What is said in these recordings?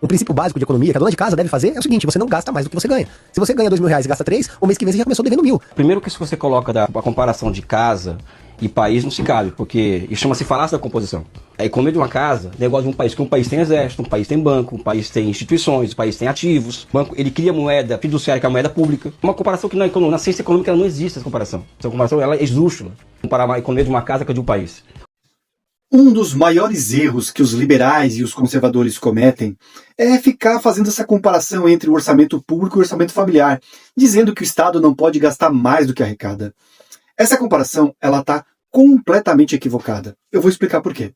O princípio básico de economia que a dona de casa deve fazer é o seguinte: você não gasta mais do que você ganha. Se você ganha R$ 2.000 e gasta 3, o mês que vem você já começou devendo 1.000. Primeiro que se você coloca a comparação de casa e país não se cabe, porque isso chama-se falácia da composição. A economia de uma casa, negócio de um país, que um país tem exército, um país tem banco, um país tem instituições, um país tem ativos, o banco ele cria moeda fiduciária, que é a moeda pública. Uma comparação que na ciência econômica ela não existe essa comparação. Essa comparação ela é esdrúxula. Comparar a economia de uma casa com a de um país. Um dos maiores erros que os liberais e os conservadores cometem é ficar fazendo essa comparação entre o orçamento público e o orçamento familiar, dizendo que o Estado não pode gastar mais do que arrecada. Essa comparação ela está completamente equivocada. Eu vou explicar por quê.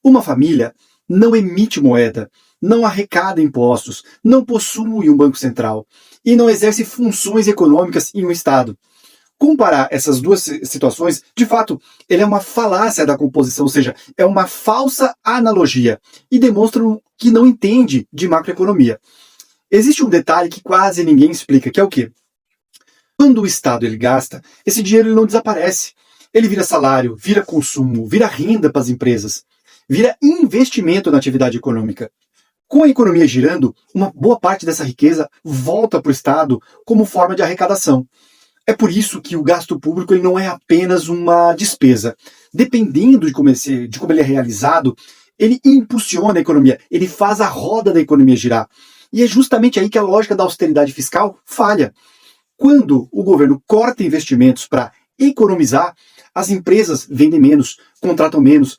Uma família não emite moeda, não arrecada impostos, não possui um banco central e não exerce funções econômicas em um Estado. Comparar essas duas situações, de fato, ele é uma falácia da composição, ou seja, é uma falsa analogia e demonstra que não entende de macroeconomia. Existe um detalhe que quase ninguém explica, que é o quê? Quando o Estado ele gasta, esse dinheiro ele não desaparece. Ele vira salário, vira consumo, vira renda para as empresas, vira investimento na atividade econômica. Com a economia girando, uma boa parte dessa riqueza volta para o Estado como forma de arrecadação. É por isso que o gasto público ele não é apenas uma despesa. Dependendo de como ele é realizado, ele impulsiona a economia, ele faz a roda da economia girar. E é justamente aí que a lógica da austeridade fiscal falha. Quando o governo corta investimentos para economizar, as empresas vendem menos, contratam menos,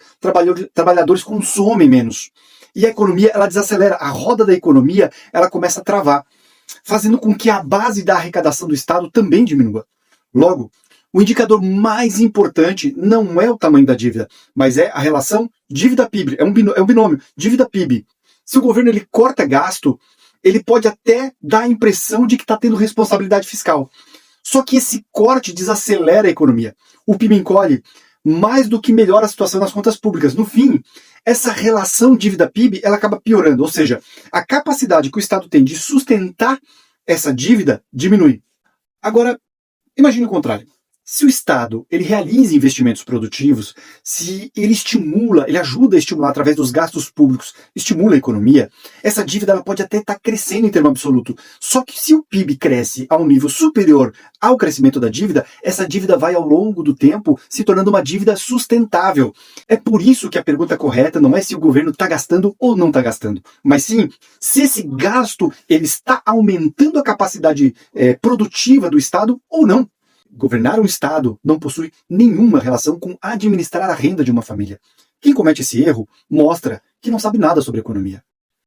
trabalhadores consomem menos. E a economia ela desacelera, a roda da economia ela começa a travar, fazendo com que a base da arrecadação do Estado também diminua. Logo, o indicador mais importante não é o tamanho da dívida, mas é a relação dívida-PIB. É um binômio, dívida-PIB. Se o governo ele corta gasto, ele pode até dar a impressão de que está tendo responsabilidade fiscal. Só que esse corte desacelera a economia. O PIB encolhe mais do que melhora a situação nas contas públicas. No fim, essa relação dívida-PIB ela acaba piorando, ou seja, a capacidade que o Estado tem de sustentar essa dívida diminui. Agora, imagine o contrário. Se o Estado ele realiza investimentos produtivos, se ele estimula, ele ajuda a estimular através dos gastos públicos, estimula a economia, essa dívida ela pode até estar crescendo em termo absoluto. Só que se o PIB cresce a um nível superior ao crescimento da dívida, essa dívida vai ao longo do tempo se tornando uma dívida sustentável. É por isso que a pergunta correta não é se o governo está gastando ou não está gastando, mas sim se esse gasto ele está aumentando a capacidade produtiva do Estado ou não. Governar um Estado não possui nenhuma relação com administrar a renda de uma família. Quem comete esse erro mostra que não sabe nada sobre economia.